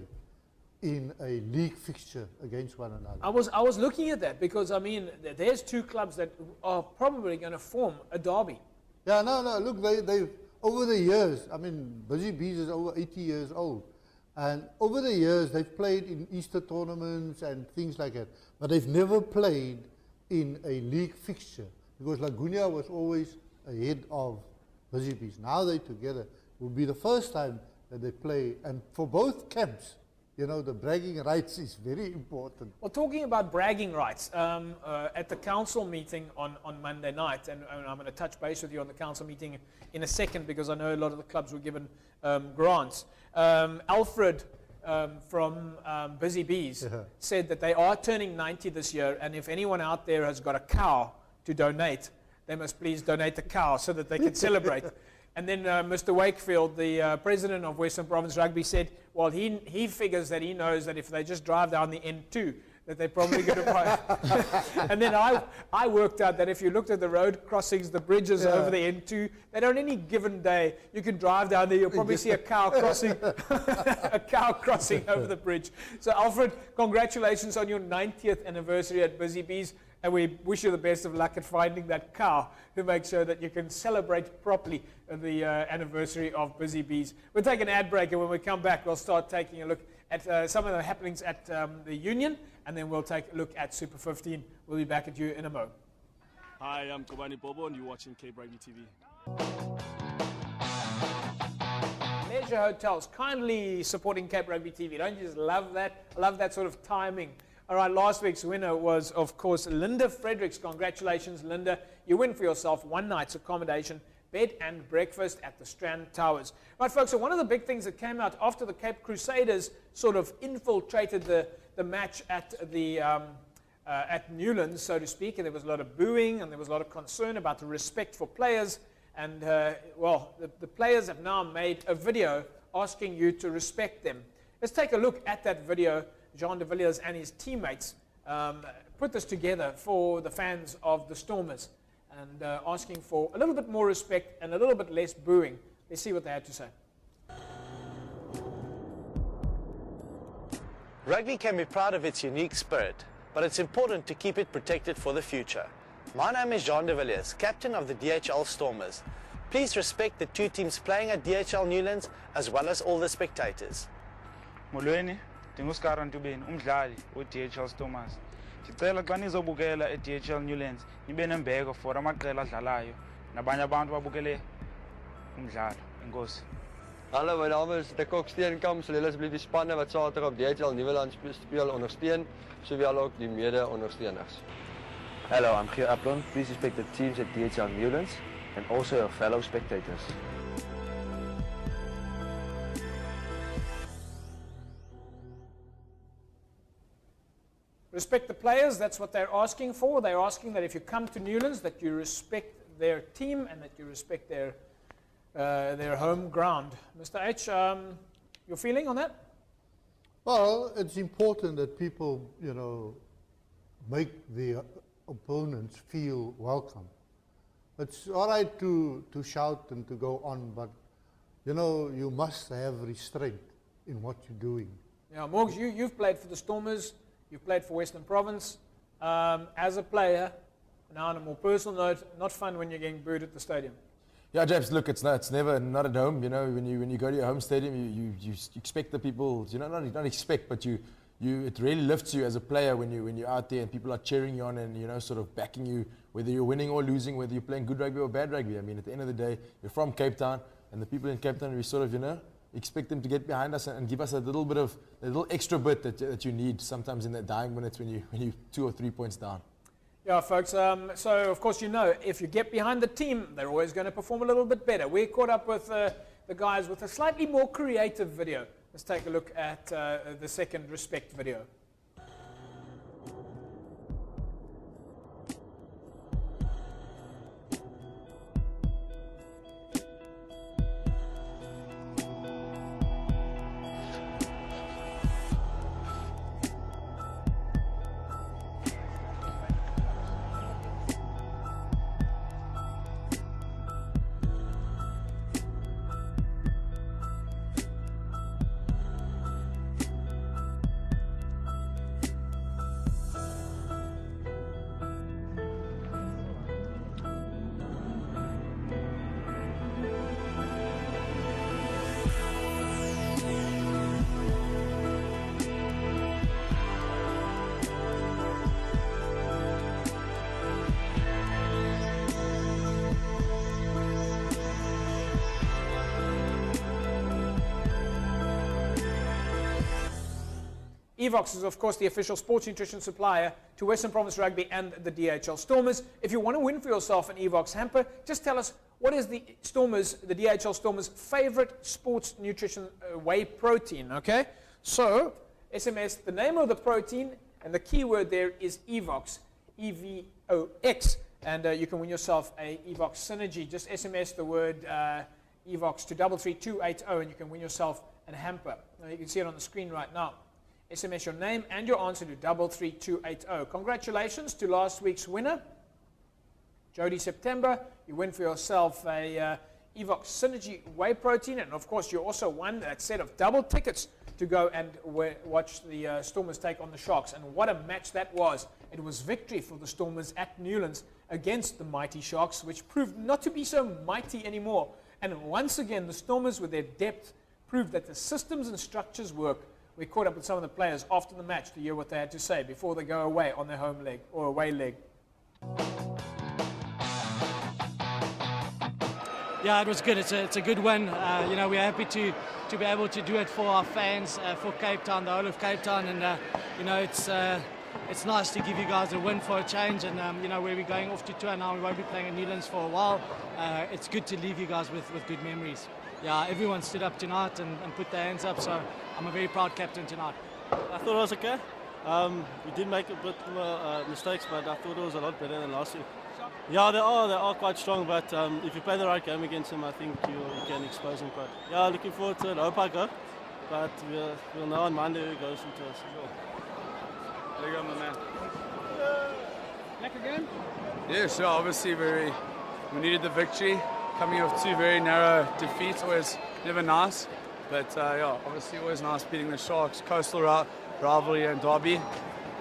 in a league fixture against one another. I was looking at that because, I mean, there's two clubs that are probably going to form a derby. Yeah, no, look, they over the years, I mean, Busy Bees is over 80 years old. And over the years, they've played in Easter tournaments and things like that. But they've never played in a league fixture because Laguna was always ahead of Busy Bees. Now they're together. It will be the first time that they play. And for both camps, you know, the bragging rights is very important. Well, talking about bragging rights, at the council meeting on Monday night, and I'm going to touch base with you on the council meeting in a second because I know a lot of the clubs were given grants. Alfred from Busy Bees said that they are turning 90 this year, and if anyone out there has got a cow to donate, they must please donate the cow so that they can celebrate. And then Mr. Wakefield, the president of Western Province Rugby, said, well, he figures that he knows that if they just drive down the N2, that they're probably going to buy. And then I worked out that if you looked at the road crossings, the bridges over the N2, that on any given day, you can drive down there, you'll probably see a cow crossing, a cow crossing over the bridge. So Alfred, congratulations on your 90th anniversary at Busy Bees. And we wish you the best of luck at finding that cow to make sure that you can celebrate properly the anniversary of Busy Bees. We'll take an ad break, and when we come back, we'll start taking a look at some of the happenings at the Union, and then we'll take a look at Super 15. We'll be back at you in a moment. Hi, I'm Kobani Bobo, and you're watching Cape Rugby TV. Leisure Hotels, kindly supporting Cape Rugby TV. Don't you just love that? I love that sort of timing. All right, last week's winner was, of course, Linda Fredericks. Congratulations, Linda. You win for yourself one night's accommodation, bed and breakfast at the Strand Towers. Right, folks, so one of the big things that came out after the Cape Crusaders sort of infiltrated the match at the at Newlands, so to speak, and there was a lot of booing and there was a lot of concern about the respect for players. And, well, the players have now made a video asking you to respect them. Let's take a look at that video. Jean de Villiers and his teammates put this together for the fans of the Stormers and asking for a little bit more respect and a little bit less booing. Let's see what they had to say. Rugby can be proud of its unique spirit, but it's important to keep it protected for the future. My name is Jean de Villiers, captain of the DHL Stormers. Please respect the two teams playing at DHL Newlands as well as all the spectators. Molweni, ndinguSkaran Ntubeni, umdlali we-DHL Stormers. Sicela xa nizobukela e-DHL Newlands nibe nembeko for amaqela adlalayo nabanye abantu babukele umdlalo. Enkosi. Hallo, my naam is de Kok Steenkamp. Sal julle asseblief die spanne wat Saterdag op DHL Nieuweland speel ondersteun, sowel ook die mede-ondersteuners. Hello, I'm Gio Aplon. Please respect the teams at DHL Newlands and also your fellow spectators. Respect the players, that's what they're asking for. They're asking that if you come to Newlands, that you respect their team and that you respect their home ground. Mr. H, your feeling on that? Well, it's important that people, you know, make the opponents feel welcome. It's all right to shout and to go on, but, you know, you must have restraint in what you're doing. Yeah, Morgs, you've played for the Stormers. You've played for Western Province. As a player, Now, on a more personal note, not fun when you're getting booed at the stadium. Yeah, James, look, it's never not at home. You know, when you go to your home stadium, you expect the people, you know, not expect, but it really lifts you as a player when you're out there and people are cheering you on and, you know, sort of backing you, whether you're winning or losing, whether you're playing good rugby or bad rugby. I mean, at the end of the day, you're from Cape Town, and the people in Cape Town, we sort of, you know, expect them to get behind us and give us a little extra bit that you need sometimes in the dying minutes when you 2 or 3 points down. Yeah, folks, so of course you know, if you get behind the team, they're always going to perform a little bit better. We caught up with the guys with a slightly more creative video. Let's take a look at the second Respect video. Evox is, of course, the official sports nutrition supplier to Western Province Rugby and the DHL Stormers. If you want to win for yourself an Evox hamper, just tell us what is the DHL Stormers' favorite sports nutrition whey protein, okay? So, SMS the name of the protein, and the keyword there is Evox, E-V-O-X, and you can win yourself a Evox Synergy. Just SMS the word Evox to 33280, and you can win yourself a hamper. Now, you can see it on the screen right now. SMS your name and your answer to 33280. Congratulations to last week's winner, Jody September. You win for yourself a Evox Synergy whey protein, and of course you also won that set of double tickets to go and watch the Stormers take on the Sharks. And what a match that was. It was victory for the Stormers at Newlands against the mighty Sharks, which proved not to be so mighty anymore. And once again, the Stormers, with their depth, proved that the systems and structures work. We caught up with some of the players after the match to hear what they had to say before they go away on their home leg or away leg. Yeah, it was good. It's a good win. You know, we're happy to be able to do it for our fans, for Cape Town, the whole of Cape Town, and you know, it's nice to give you guys a win for a change. And you know, where we're going off to tour now, we won't be playing at Newlands for a while. It's good to leave you guys with good memories. Yeah, everyone stood up tonight and put their hands up, so I'm a very proud captain tonight. I thought it was okay. We did make a bit more mistakes, but I thought it was a lot better than last week. Yeah, they are quite strong, but if you play the right game against them, I think you can expose them quite. Yeah, looking forward to it. I hope I go, but we'll know on Monday who goes into us. There you go, my man. Back again? Yeah, sure. Obviously, we needed the victory. Coming off 2 very narrow defeats, always never nice. But yeah, obviously always nice beating the Sharks, coastal rivalry and derby.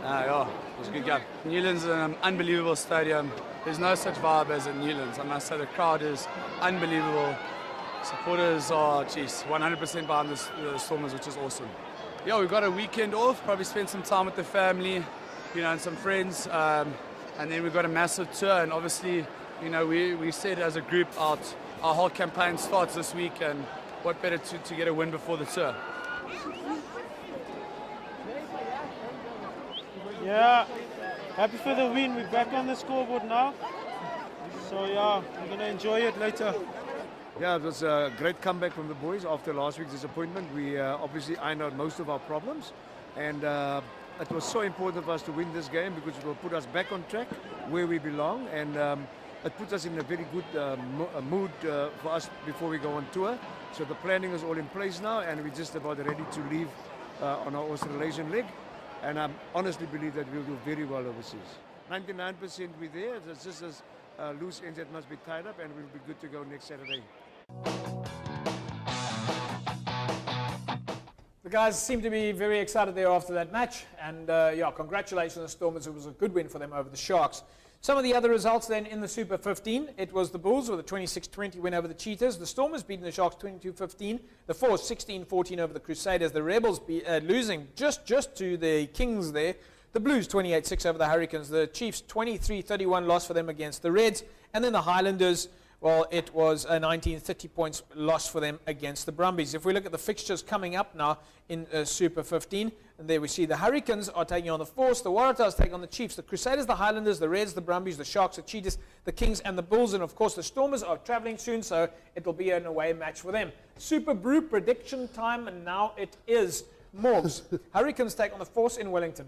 Yeah, it was a good game. Newlands is an unbelievable stadium. There's no such vibe as at Newlands. I must say the crowd is unbelievable. Supporters are, 100% behind the Stormers, which is awesome. Yeah, we've got a weekend off, probably spend some time with the family, you know, and some friends. And then we've got a massive tour, and obviously, you know, we said as a group our whole campaign starts this week, and what better to get a win before the tour. Yeah, happy for the win. We're back on the scoreboard now. So yeah, we're going to enjoy it later. Yeah, it was a great comeback from the boys after last week's disappointment. We obviously ironed out most of our problems, and it was so important for us to win this game because it will put us back on track where we belong, and it puts us in a very good mood for us before we go on tour. So the planning is all in place now, and we're just about ready to leave on our Australasian leg. And I honestly believe that we'll do very well overseas. 99% we're there. It's just as loose ends that must be tied up, and we'll be good to go next Saturday. The guys seem to be very excited there after that match, and yeah, congratulations on the Stormers. It was a good win for them over the Sharks. Some of the other results then in the Super 15, it was the Bulls with a 26-20 win over the Cheetahs. The Stormers beating the Sharks 22-15. The Force 16-14 over the Crusaders. The Rebels losing just to the Kings there. The Blues 28-6 over the Hurricanes. The Chiefs 23-31 loss for them against the Reds. And then the Highlanders, well, it was a 19-30 points loss for them against the Brumbies. If we look at the fixtures coming up now in Super 15, and there we see the Hurricanes are taking on the Force, the Waratahs taking on the Chiefs, the Crusaders, the Highlanders, the Reds, the Brumbies, the Sharks, the Cheetahs, the Kings, and the Bulls. And of course, the Stormers are travelling soon, so it'll be an away match for them. Super Brew prediction time, and now it is. Morgs, Hurricanes take on the Force in Wellington.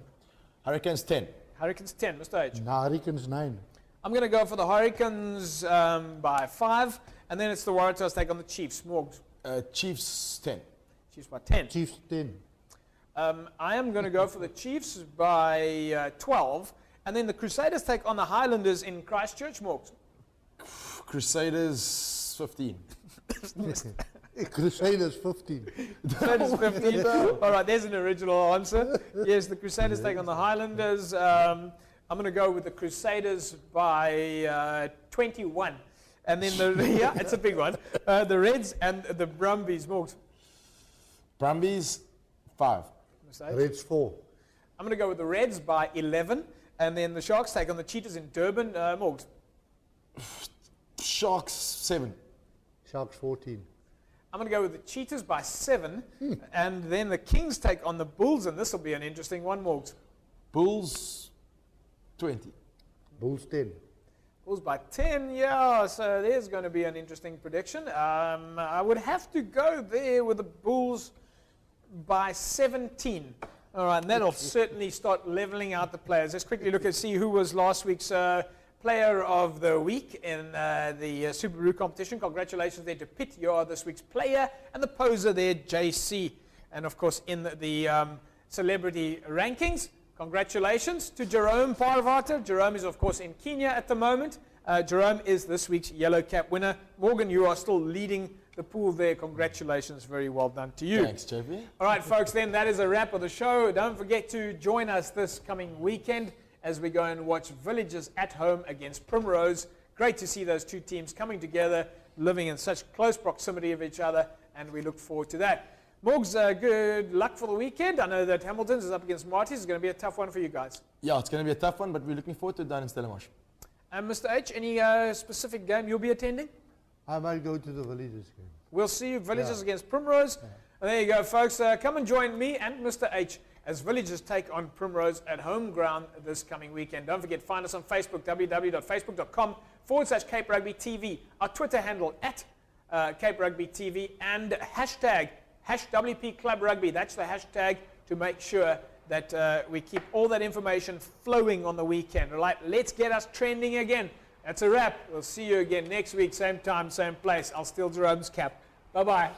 Hurricanes 10. Hurricanes 10, Mr. H. No, Hurricanes 9. I'm going to go for the Hurricanes by 5, and then it's the Waratahs take on the Chiefs. Morgs. Chiefs 10. Chiefs by 10. Chiefs 10. I am going to go for the Chiefs by 12, and then the Crusaders take on the Highlanders in Christchurch. Morgs. Crusaders 15. Crusaders 15. Crusaders 15. All right, there's an original answer. Yes, the Crusaders take on the Highlanders. I'm going to go with the Crusaders by 21. And then, yeah, it's a big one. The Reds and the Brumbies. Morgs. Brumbies 5. Reds 4. I'm going to go with the Reds by 11. And then the Sharks take on the Cheetahs in Durban. Morgs. Sharks 7. Sharks 14. I'm going to go with the Cheetahs by 7. And then the Kings take on the Bulls. And this will be an interesting one, Morgs. Bulls 20. Bulls 10. Bulls by 10, yeah, so there's going to be an interesting prediction. I would have to go there with the Bulls by 17. All right, and that'll certainly start leveling out the players. Let's quickly look and see who was last week's Player of the Week in the Super Brew competition. Congratulations there to Pitt. You are this week's player. And the poser there, JC. And, of course, in the celebrity rankings, congratulations to Jerome Parvata. Jerome is, of course, in Kenya at the moment. Jerome is this week's Yellow Cap winner. Morgan, you are still leading the pool there. Congratulations. Very well done to you. Thanks, JP. All right, folks, then that is a wrap of the show. Don't forget to join us this coming weekend as we go and watch Villagers at home against Primrose. Great to see those two teams coming together, living in such close proximity of each other, and we look forward to that. Morgs, good luck for the weekend. I know that Hamilton's is up against Marty's. It's going to be a tough one for you guys. Yeah, it's going to be a tough one, but we're looking forward to it down in Stellenbosch. And Mr. H, any specific game you'll be attending? I might go to the Villagers game. We'll see you, Villagers against Primrose. Yeah. And there you go, folks. Come and join me and Mr. H as Villagers take on Primrose at home ground this coming weekend. Don't forget, find us on Facebook, www.facebook.com/Cape Rugby TV. Our Twitter handle @Cape Rugby TV, and hashtag #WP Club Rugby. That's the hashtag to make sure that we keep all that information flowing on the weekend. All right, let's get us trending again. That's a wrap. We'll see you again next week, same time, same place. I'll steal Jerome's cap. Bye-bye.